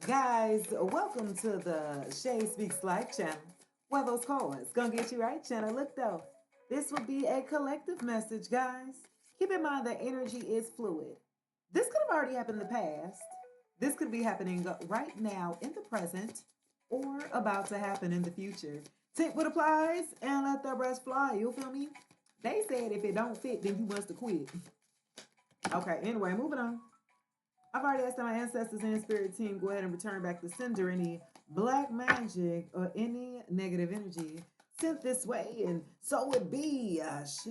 Guys, welcome to the Shay Speaks Life channel. Where those cards gonna get you right channel. Look though, this will be a collective message, guys. Keep in mind that energy is fluid. This could have already happened in the past. This could be happening right now in the present or about to happen in the future. Take what applies and let the rest fly. You feel me? They said if it don't fit, then you must have quit. Okay, anyway, moving on. I've already asked my ancestors and spirit team go ahead and return back to sender any black magic or any negative energy sent this way, and so it be. Ashe,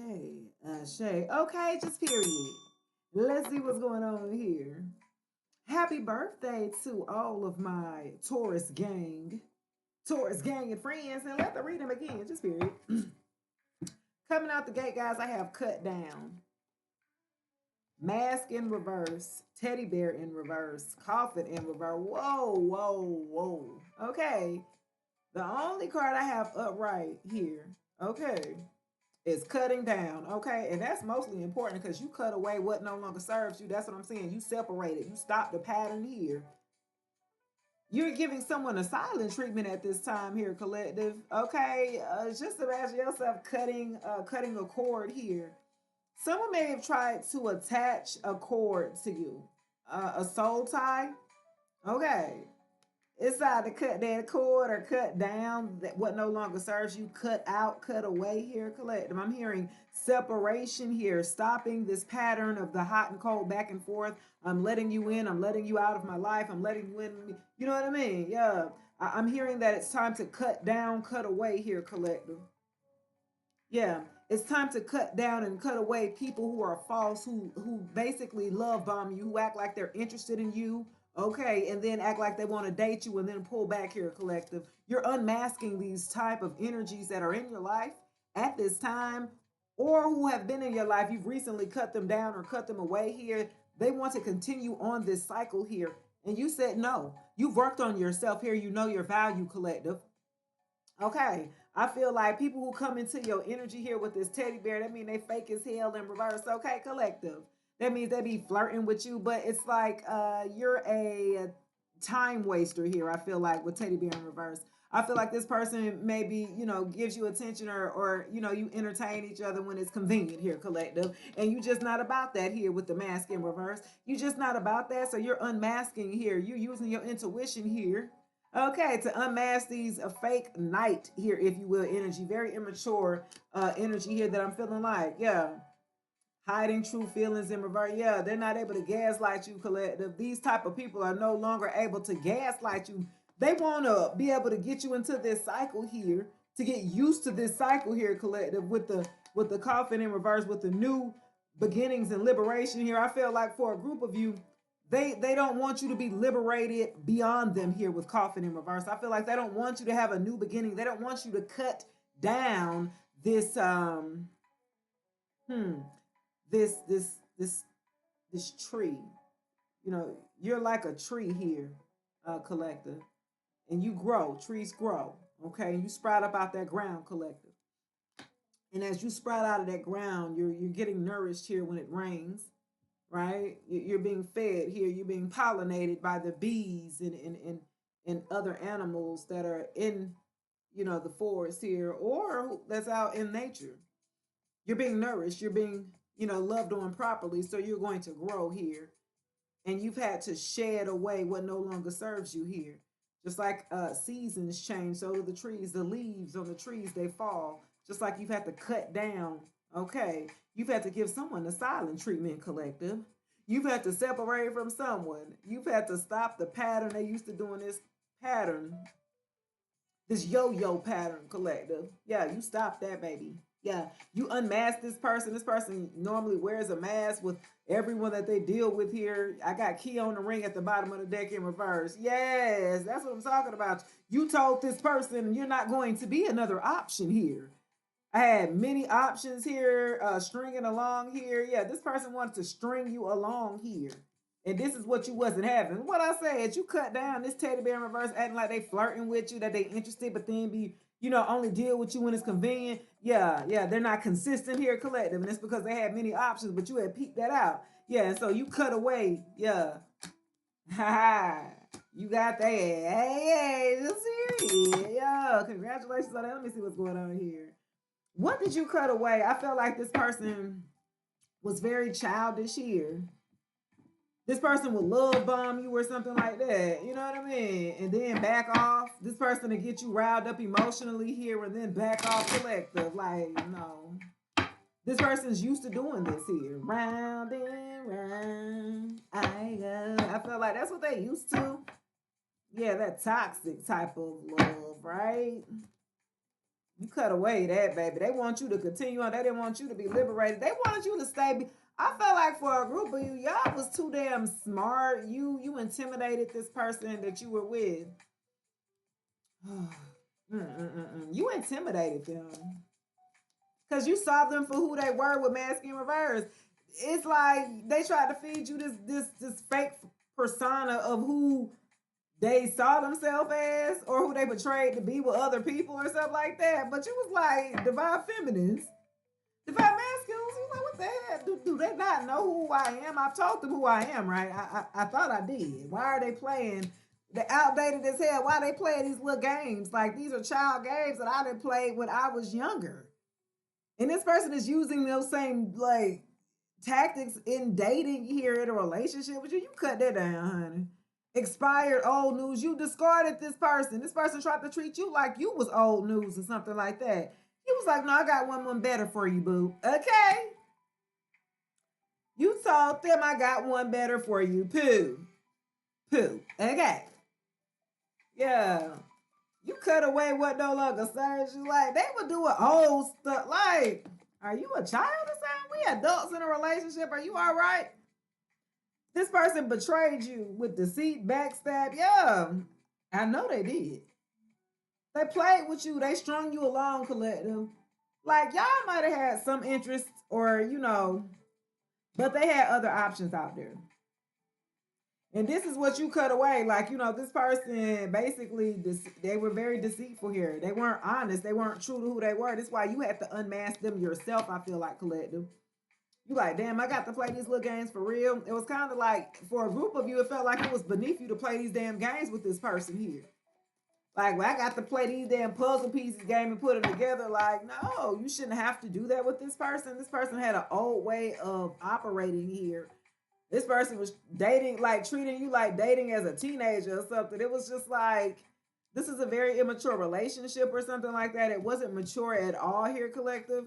ashe. Okay, just period. Let's see what's going on here. Happy birthday to all of my Taurus gang and friends, and let the read them again. Just period. Coming out the gate, guys, I have cut down. Mask in reverse, teddy bear in reverse, coffin in reverse. Whoa, whoa, whoa. Okay. The only card I have upright here, okay, is cutting down. Okay. And that's mostly important because you cut away what no longer serves you. That's what I'm saying. You separate it. You stop the pattern here. You're giving someone a silent treatment at this time here, collective. Okay. Just imagine yourself cutting a cord here. Someone may have tried to attach a cord to you, a soul tie. Okay, it's either cut that cord or cut down that what no longer serves you, cut out, cut away here, collective. I'm hearing separation here, stopping this pattern of the hot and cold back and forth. I'm letting you in, I'm letting you out of my life, I'm letting you in. You know what I mean? Yeah. I'm hearing that it's time to cut down, cut away here, collective. Yeah, it's time to cut down and cut away people who are false, who basically love bomb you, who act like they're interested in you, okay, and then act like they want to date you and then pull back here, collective. You're unmasking these type of energies that are in your life at this time, or who have been in your life. You've recently cut them down or cut them away here. They want to continue on this cycle here, and you said no. You've worked on yourself here. You know your value, collective. Okay. I feel like people who come into your energy here with this teddy bear, that mean they fake as hell in reverse. Okay, collective. That means they be flirting with you, but it's like you're a time waster here, I feel like, with teddy bear in reverse. I feel like this person maybe, gives you attention or you entertain each other when it's convenient here, collective. And you just not about that here with the mask in reverse. You just not about that. So you're unmasking here. You're using your intuition here. Okay, to unmask these fake knight here, if you will, energy, very immature energy here that I'm feeling like, yeah, hiding true feelings in reverse. Yeah, they're not able to gaslight you, collective. These type of people are no longer able to gaslight you. They want to be able to get you into this cycle here, to get used to this cycle here, collective, with the coffin in reverse, with the new beginnings and liberation here. I feel like for a group of you, they don't want you to be liberated beyond them here with coffin in reverse. I feel like they don't want you to have a new beginning. They don't want you to cut down this hmm this this this this tree. You're like a tree here, collective, and you grow. Trees grow, okay, and you sprout up out that ground, collective. And as you sprout out of that ground, you're getting nourished here when it rains, right? You're being fed here. You're being pollinated by the bees and other animals that are in, the forest here or that's out in nature. You're being nourished. You're being, loved on properly. So you're going to grow here. And you've had to shed away what no longer serves you here. Just like seasons change, so do the trees, the leaves on the trees, they fall. Just like you've had to cut down, okay? You've had to give someone a silent treatment, collective. You've had to separate from someone. You've had to stop the pattern they used to doing this pattern, this yo-yo pattern, collective. Yeah, you stop that, baby. Yeah, you unmask this person. This person normally wears a mask with everyone that they deal with here. I got key on the ring at the bottom of the deck in reverse. Yes, that's what I'm talking about. You told this person you're not going to be another option here. I had many options here, stringing along here. Yeah, this person wanted to string you along here. And this is what you wasn't having. What I said, you cut down this teddy bear in reverse, acting like they flirting with you, that they interested, but then be, only deal with you when it's convenient. Yeah, yeah, they're not consistent here, collective. And it's because they had many options, but you had peeped that out. Yeah, and so you cut away. Yeah. Ha ha. You got that. Hey, just here. Yo, congratulations on that. Let me see what's going on here. What did you cut away? I felt like this person was very childish here. This person would love bomb you or something like that. You know what I mean? And then back off. This person to get you riled up emotionally here and then back off collective. Like, no. This person's used to doing this here. Round and round I go. I feel like that's what they used to. Yeah, that toxic type of love, right? You cut away that, baby. They want you to continue on. They didn't want you to be liberated. They wanted you to stay. I felt like for a group of you, y'all was too damn smart. You intimidated this person that you were with. You intimidated them because you saw them for who they were with Mask in Reverse. It's like they tried to feed you this fake persona of who they saw themselves as or who they portrayed to be with other people or something like that. But you was like divine feminines, divine masculines. You like, what the hell? Do they not know who I am? I've told them who I am, right? I thought I did. Why are they playing? They outdated as hell. Why they playing these little games? Like these are child games that I didn't play when I was younger. And this person is using those same like tactics in dating here in a relationship with you. You cut that down, honey. Expired old news. You discarded this person. This person tried to treat you like you was old news or something like that. He was like, no, I got one better for you, boo. Okay. You told them I got one better for you. Pooh. Pooh. Okay. Yeah. You cut away what no longer serves you. Like, they would do an old stuff. Like, are you a child or something? We adults in a relationship. Are you all right? This person betrayed you with deceit, backstab. Yeah, I know they did. They played with you. They strung you along, collective. Like, y'all might have had some interest or, but they had other options out there. And this is what you cut away. Like, this person basically, they were very deceitful here. They weren't honest. They weren't true to who they were. That's why you had to unmask them yourself, I feel like, collective. You like, damn, I got to play these little games for real. It was kind of like, for a group of you, it felt like it was beneath you to play these damn games with this person here. Like, well, I got to play these damn puzzle pieces game and put them together. Like, no, you shouldn't have to do that with this person. This person had an old way of operating here. This person was dating, like treating you like dating as a teenager or something. It was just like, this is a very immature relationship or something like that. It wasn't mature at all here, collective.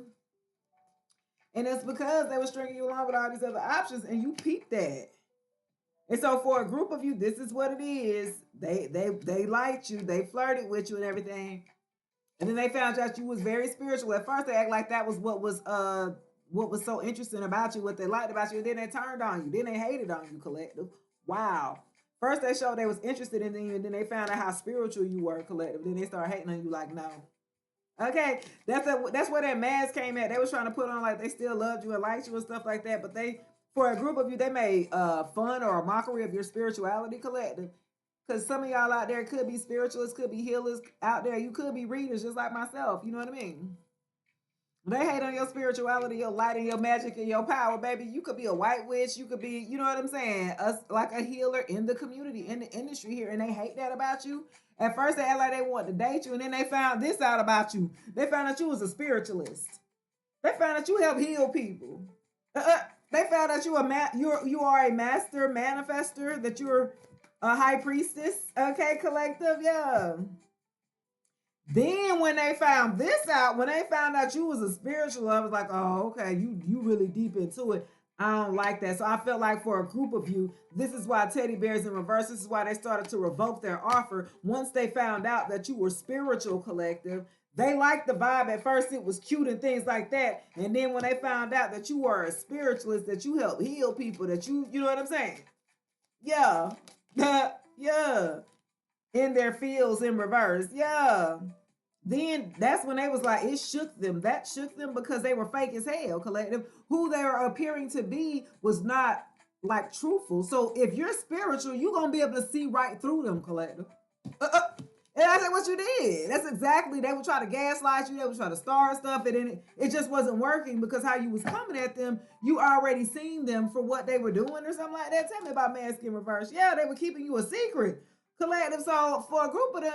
And it's because they were stringing you along with all these other options and you peeped that. And so for a group of you, this is what it is. They liked you, they flirted with you and everything. And then they found out you was very spiritual. At first they act like that was what was so interesting about you, what they liked about you, and then they turned on you. Then they hated on you, collective. Wow. First they showed they was interested in you, and then they found out how spiritual you were, collective. Then they started hating on you like, no. Okay, that's where that mask came at. They was trying to put on like they still loved you and liked you and stuff like that. But they, for a group of you, they made fun or a mockery of your spirituality, collective. Because some of y'all out there could be spiritualists, could be healers out there. You could be readers just like myself. You know what I mean? They hate on your spirituality, your light, and your magic and your power, baby. You could be a white witch. You could be, you know what I'm saying, like a healer in the community, in the industry here, and they hate that about you. At first, they act like they want to date you, and then they found this out about you. They found out you was a spiritualist. They found out you help heal people. They found out you are a master manifester. That you're a high priestess. Okay, collective, yeah. Then when they found this out, when they found out you was a spiritual, I was like, oh, okay, you really deep into it. I don't like that. So I felt like for a group of you, this is why teddy bears in reverse. This is why they started to revoke their offer once they found out that you were spiritual, collective. They liked the vibe at first. It was cute and things like that. And then when they found out that you were a spiritualist, that you help heal people, that you know what I'm saying? Yeah. Yeah. In their fields in reverse. Yeah. Then that's when they was like, it shook them. That shook them because they were fake as hell, collective. Who they were appearing to be was not like truthful. So if you're spiritual, you're going to be able to see right through them, collective. And I said, what you did. That's exactly, they would try to gaslight you. They would try to start stuff. And then it just wasn't working because how you was coming at them, you already seen them for what they were doing or something like that. Tell me about Mask in Reverse. Yeah, they were keeping you a secret. Collective. So for a group of them,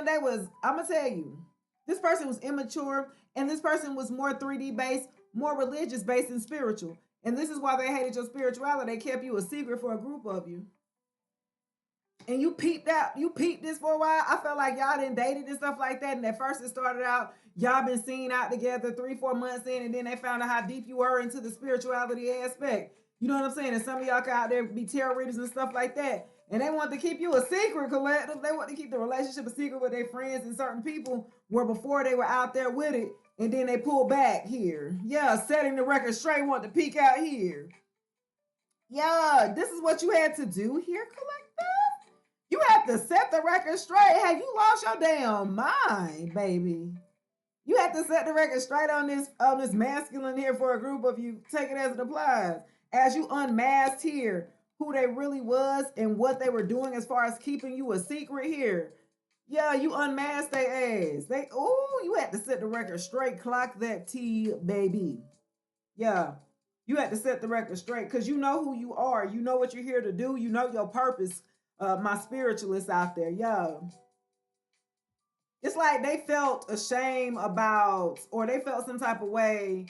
I'm going to tell you, this person was immature and this person was more 3D based, more religious based and spiritual. And this is why they hated your spirituality. They kept you a secret for a group of you. And you peeped this for a while. I felt like y'all didn't dated and stuff like that. And at first it started out, y'all been seen out together 3-4 months in, and then they found out how deep you were into the spirituality aspect. You know what I'm saying? And some of y'all out there be tarot readers and stuff like that. And they want to keep you a secret, collective. They want to keep the relationship a secret with their friends and certain people where before they were out there with it. And then they pull back here. Yeah, setting the record straight, want to peek out here. Yeah, this is what you had to do here, collective. You have to set the record straight. Have you lost your damn mind, baby? You have to set the record straight on this masculine here for a group of you. Take it as it applies. As you unmasked here who they really was and what they were doing as far as keeping you a secret here. Yeah, you unmasked their ass. You had to set the record straight. Clock that T, baby. Yeah, you had to set the record straight because you know who you are. You know what you're here to do. You know your purpose. My spiritualists out there, yeah. It's like they felt ashamed about, or they felt some type of way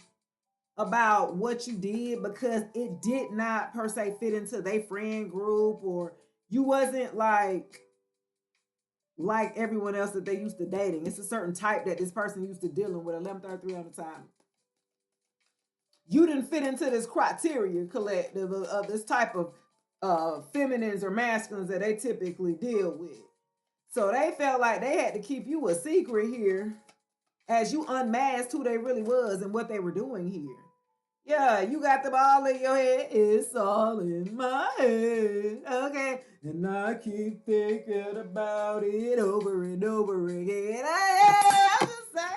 about what you did because it did not per se fit into their friend group, or you wasn't like everyone else that they used to dating. It's a certain type that this person used to dealing with. 1133 on the time. You didn't fit into this criteria collective of this type of feminines or masculines that they typically deal with. So they felt like they had to keep you a secret here as you unmasked who they really was and what they were doing here. Yeah, you got the ball in your head. It's all in my head. Okay. And I keep thinking about it over and over again. I'm just saying.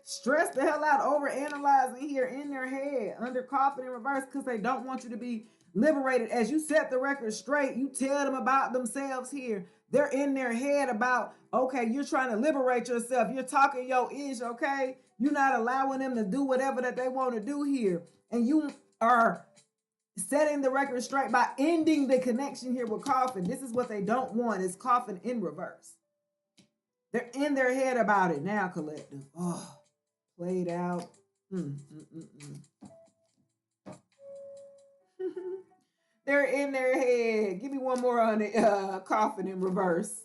Stress the hell out, over analyzing here in their head, under coffin in reverse, because they don't want you to be liberated. As you set the record straight, you tell them about themselves here. They're in their head about, okay, you're trying to liberate yourself. You're talking your ish, okay? You're not allowing them to do whatever that they want to do here. And you are setting the record straight by ending the connection here with coffin. This is what they don't want, is coffin in reverse. They're in their head about it now, collective. Oh, played out. They're in their head. Give me one more on the coffin in reverse.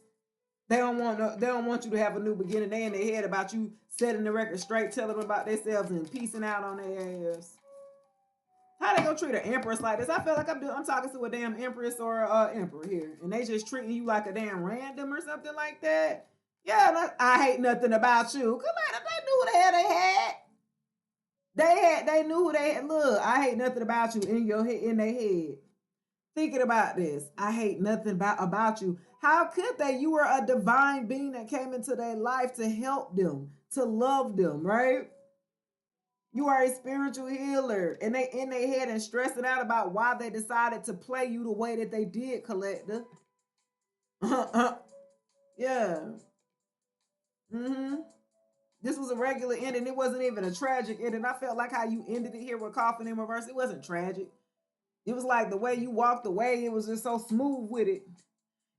They don't want you to have a new beginning. They in their head about you setting the record straight, telling them about themselves and piecing out on their ass. How they gonna treat an empress like this? I feel like I'm talking to a damn empress or emperor here, and they just treating you like a damn random or something like that. Yeah, I hate nothing about you. Come on, they knew who the hell they had. They knew who they had. Look, I hate nothing about you in your head, in their head. Thinking about this, I hate nothing about you. How could they? You were a divine being that came into their life to help them, to love them, right? You are a spiritual healer, and they in their head and stressing out about why they decided to play you the way that they did, collector. Yeah. This was a regular ending. It wasn't even a tragic ending. I felt like how you ended it here with coffin in reverse. It wasn't tragic. It was like the way you walked away. It was just so smooth with it.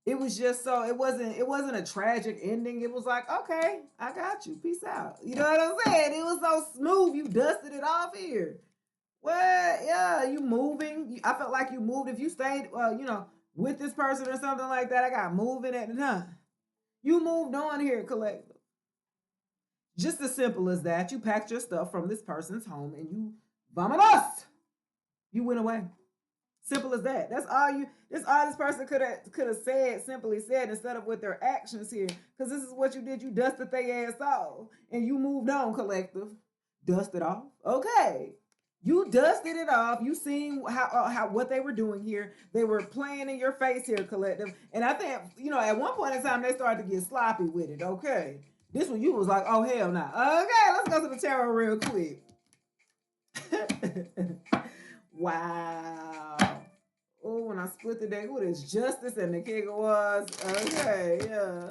It was just so, it wasn't a tragic ending. It was like, okay, I got you. Peace out. You know what I'm saying? It was so smooth. You dusted it off here. Well, yeah, you moving. I felt like you moved. If you stayed, with this person or something like that, I got moving at the time. You moved on here, collective. Just as simple as that. You packed your stuff from this person's home and you vamonos. You went away. Simple as that. That's all this person could have said, simply said, instead of with their actions here. Because this is what you did. You dusted their ass off. And you moved on, collective. Dusted off. Okay. You dusted it off. You seen how what they were doing here. They were playing in your face here, collective. And I think, at one point in time, they started to get sloppy with it. Okay. This one, you was like, oh, hell no. Okay, let's go to the tarot real quick. Wow. Oh, when I split the deck, who this Justice and the King was. Okay, yeah.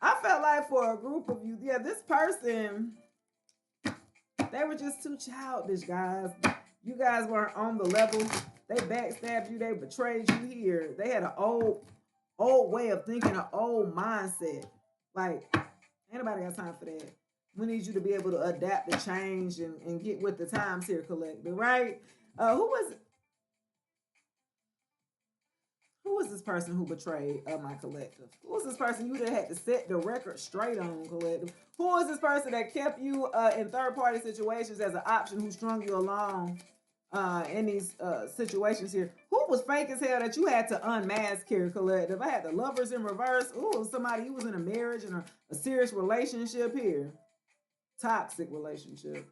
I felt like for a group of you, this person, they were just too childish, guys. You guys weren't on the level They backstabbed you. They betrayed you here. They had an old way of thinking, an old mindset. Like, ain't nobody got time for that. We need you to be able to adapt to change and get with the times here, collective, right? Who was this person who betrayed my collective? Who was this person you had to set the record straight on, collective? Who was this person that kept you in third party situations as an option, who strung you along in these situations here? Who was fake as hell that you had to unmask here, collective? I had the lovers in reverse. Ooh, somebody you was in a marriage and a serious relationship here. Toxic relationship.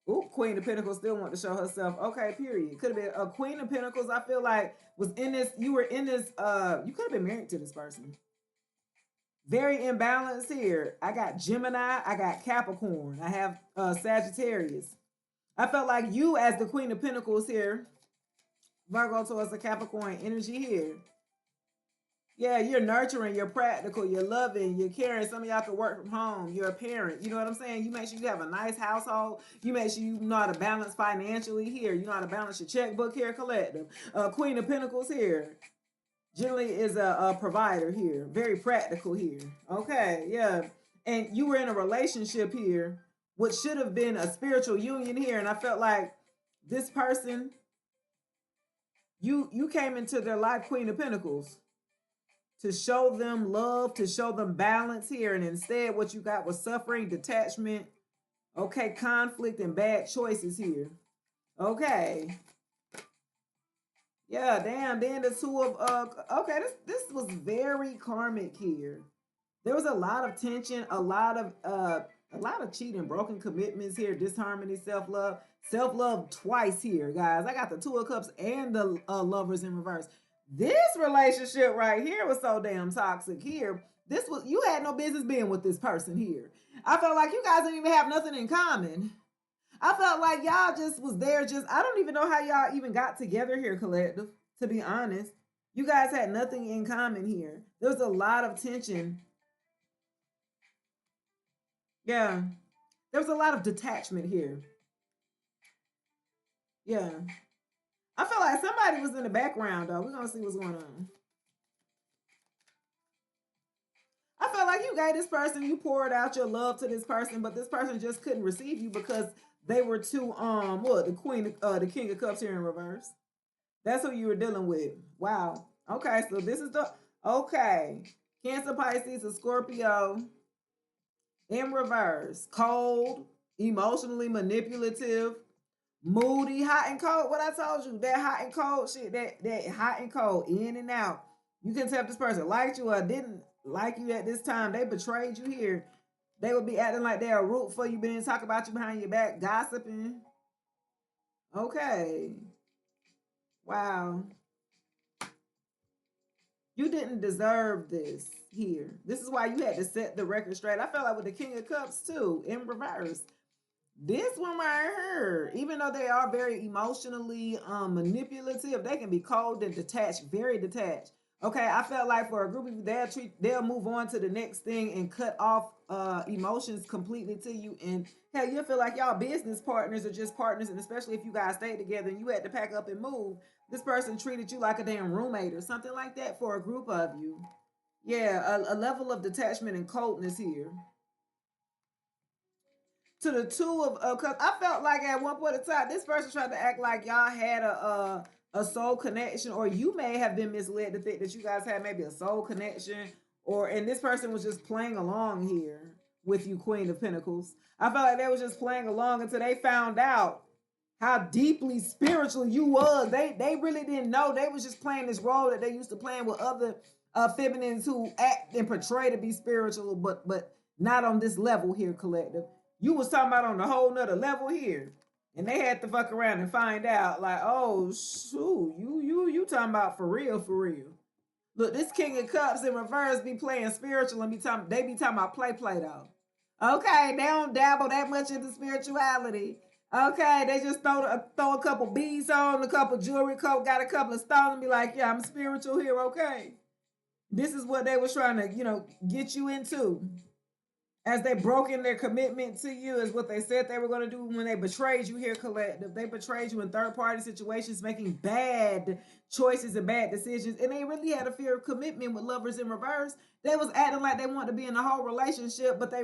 Ooh, Queen of Pentacles still want to show herself. Okay, period. Could have been a Queen of Pentacles. I feel like was in this. You were in this. You could have been married to this person. Very imbalanced here. I got Gemini. I got Capricorn. I have Sagittarius. I felt like you, as the Queen of Pentacles here, Virgo towards the Capricorn energy here. Yeah, you're nurturing, you're practical, you're loving, you're caring. Some of y'all can work from home. You're a parent. You know what I'm saying? You make sure you have a nice household. You make sure you know how to balance financially here. You know how to balance your checkbook here, collective. Queen of Pentacles here. Generally is a provider here. Very practical here. Okay, yeah. And you were in a relationship here, which should have been a spiritual union here. And I felt like this person, you came into their life, Queen of Pentacles, to show them love, to show them balance here. And instead, what you got was suffering, detachment, okay, conflict, and bad choices here. Okay. Yeah, damn. Then the two of, okay, this was very karmic here. There was a lot of tension, a lot of cheating, broken commitments here, disharmony, self-love twice here, guys. I got the Two of Cups and the Lovers in reverse. This relationship right here was so damn toxic here. You had no business being with this person here. I felt like you guys didn't even have nothing in common. I felt like y'all just was there. I don't even know how y'all even got together here, collective, to be honest. You guys had nothing in common here. There was a lot of tension. Yeah. There was a lot of detachment here. Yeah. I feel like somebody was in the background, though. We're going to see what's going on. I felt like you gave this person, you poured out your love to this person, but this person just couldn't receive you because they were too, the King of Cups here in reverse. That's who you were dealing with. Wow. Okay, so this is okay. Cancer, Pisces, and Scorpio in reverse. Cold, emotionally manipulative, moody, hot and cold. What I told you, that hot and cold shit, that hot and cold, in and out. You can tell if this person liked you or didn't like you at this time. They betrayed you here. They would be acting like they're a root for you, being talk about you behind your back, gossiping. Okay. Wow. You didn't deserve this here. This is why you had to set the record straight. I felt like with the King of Cups too, in reverse. This one right here, even though they are very emotionally manipulative, they can be cold and detached, very detached. Okay, I felt like for a group of you, they'll move on to the next thing and cut off emotions completely to you. And hell, you'll feel like y'all business partners are just partners, and especially if you guys stayed together and you had to pack up and move, this person treated you like a damn roommate or something like that for a group of you. Yeah, a level of detachment and coldness here. To the two of, because I felt like at one point in time, this person tried to act like y'all had a soul connection, or you may have been misled to think that you guys had maybe a soul connection, and this person was just playing along here with you, Queen of Pentacles. I felt like they was just playing along until they found out how deeply spiritual you was. They really didn't know. They was just playing this role that they used to playing with other feminines who act and portray to be spiritual, but not on this level here, collective. You was talking about on a whole nother level here. And they had to fuck around and find out, like, oh shoot, you talking about for real, for real. Look, this King of Cups in reverse be playing spiritual and they be talking about play though. Okay, they don't dabble that much into spirituality. Okay, they just throw a couple beads on, a couple jewelry, got a couple of stones and be like, yeah, I'm spiritual here, okay. This is what they was trying to, get you into. as they broke in their commitment to you, is what they said they were going to do when they betrayed you here, collective. They betrayed you in third party situations, making bad choices and bad decisions, and they really had a fear of commitment with lovers in reverse. They was acting like they wanted to be in a whole relationship, but they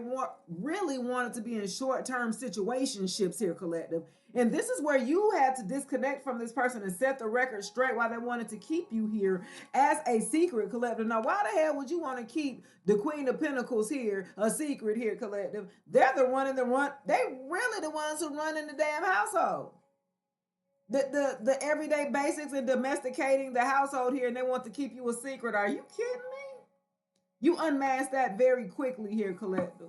really wanted to be in short-term situationships here, collective. And this is where you had to disconnect from this person and set the record straight why they wanted to keep you here as a secret, collective. Now, why the hell would you want to keep the Queen of Pentacles here a secret here, collective? They're the one in the run. They really the ones who run in the damn household. The everyday basics and domesticating the household here, and they want to keep you a secret. Are you kidding me? You unmasked that very quickly here, collective.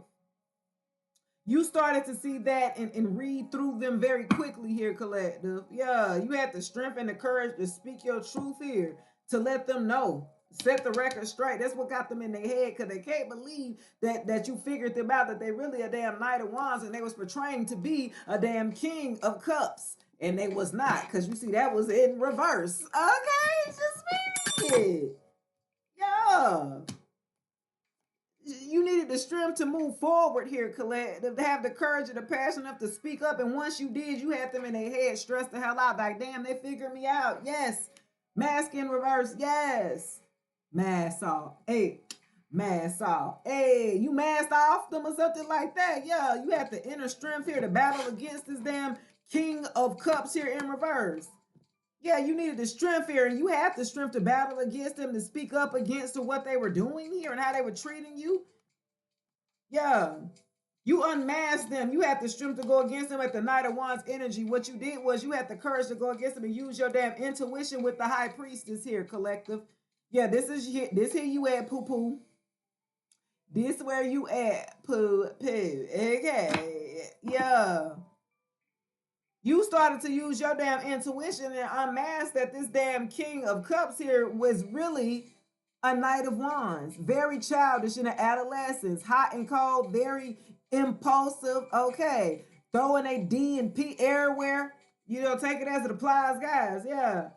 You started to see that and read through them very quickly here, collective. Yeah, you had the strength and the courage to speak your truth here, to let them know. Set the record straight. That's what got them in their head, because they can't believe that you figured them out, that they really a damn Knight of Wands, and they was portraying to be a damn King of Cups. And they was not, because you see that was in reverse. Okay, it's just me. Yeah. You needed the strength to move forward here, collective, to have the courage and the passion enough to speak up. And once you did, you had them in their head stressed the hell out. Like, damn, they figured me out. Yes. Mask in reverse. Yes. Mask off. Hey. Mask off. Hey, you masked off them or something like that. Yeah, you had the inner strength here to battle against this damn King of Cups here in reverse. Yeah, you needed the strength here, and you had the strength to battle against them, to speak up against what they were doing here and how they were treating you. Yeah. You unmasked them. You had the strength to go against them at the Knight of Wands energy. What you did was you had the courage to go against them and use your damn intuition with the High Priestess here, collective. Yeah, this here you at, poo poo. This where you at, poo poo. Okay. Yeah. You started to use your damn intuition and unmask that this damn King of Cups here was really a Knight of Wands. Very childish in the adolescence, hot and cold, very impulsive. Okay, throwing a D and P everywhere. You know, take it as it applies, guys. Yeah.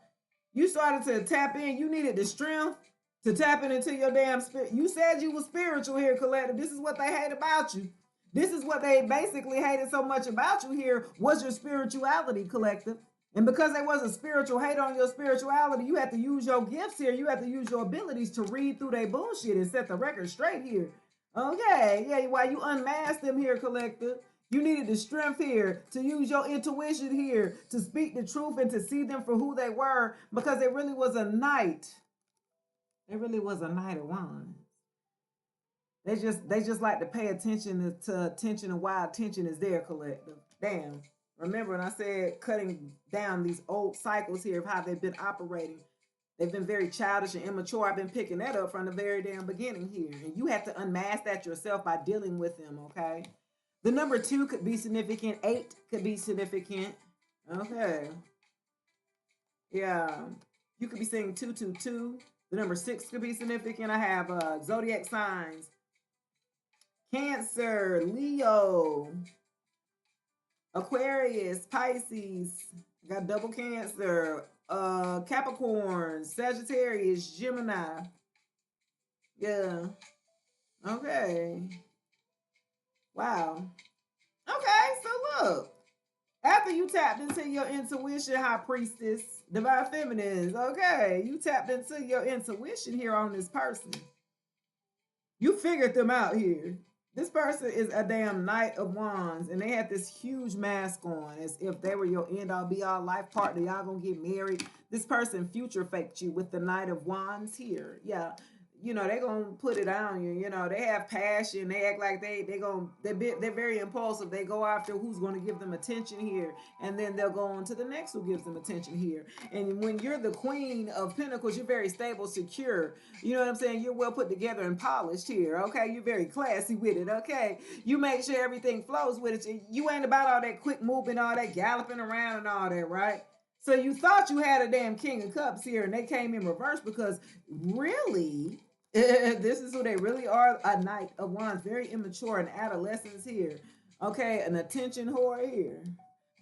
You started to tap in. You needed the strength to tap into your damn spirit. You said you were spiritual here, collective. This is what they hate about you. This is what they basically hated so much about you here, was your spirituality, collective. And because there was a spiritual hate on your spirituality, you had to use your gifts here. You had to use your abilities to read through their bullshit and set the record straight here. Okay, yeah, while you unmask them here, collective, you needed the strength here to use your intuition here to speak the truth and to see them for who they were, because it really was a knight. It really was a Knight of Wands. They just like to pay attention to attention and why attention is there, collective. Damn. Remember when I said cutting down these old cycles here of how they've been operating. They've been very childish and immature. I've been picking that up from the very damn beginning here. And you have to unmask that yourself by dealing with them, okay? The number 2 could be significant. 8 could be significant. Okay. Yeah. You could be saying 222. The number 6 could be significant. I have zodiac signs. Cancer, Leo, Aquarius, Pisces. Got double Cancer. Capricorn, Sagittarius, Gemini. Yeah. Okay. Wow. Okay, so look. After you tapped into your intuition, High Priestess, Divine Feminines, okay, you tapped into your intuition here on this person. You figured them out here. This person is a damn Knight of Wands, and they had this huge mask on as if they were your end all be all life partner. Y'all gonna get married. This person future faked you with the Knight of Wands here. Yeah. You know, they gonna put it on you. You know, they have passion. They act like they're very impulsive. They go after who's gonna give them attention here, and then they'll go on to the next who gives them attention here. And when you're the Queen of Pentacles, you're very stable, secure. You know what I'm saying? You're well put together and polished here. Okay, you're very classy with it. Okay, you make sure everything flows with it. You ain't about all that quick moving, all that galloping around, and all that, right? So you thought you had a damn King of Cups here, and they came in reverse because really. This is who they really are, a Knight of Wands, very immature and adolescents here. Okay, an attention whore here.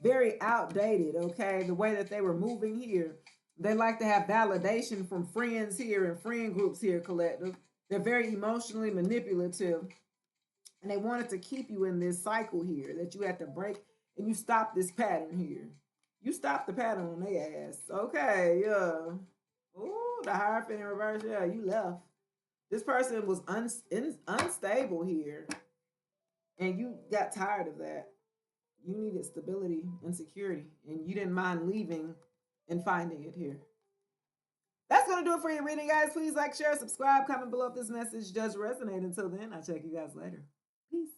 Very outdated, okay, the way that they were moving here. They like to have validation from friends here and friend groups here, collective. They're very emotionally manipulative. And they wanted to keep you in this cycle here that you had to break, and you stop this pattern here. You stop the pattern on their ass. Okay, yeah. Ooh, the Hierophant in reverse. Yeah, you left. This person was unstable here, and you got tired of that. You needed stability and security, and you didn't mind leaving and finding it here. That's going to do it for your reading, guys. Please like, share, subscribe, comment below if this message does resonate. Until then, I'll check you guys later. Peace.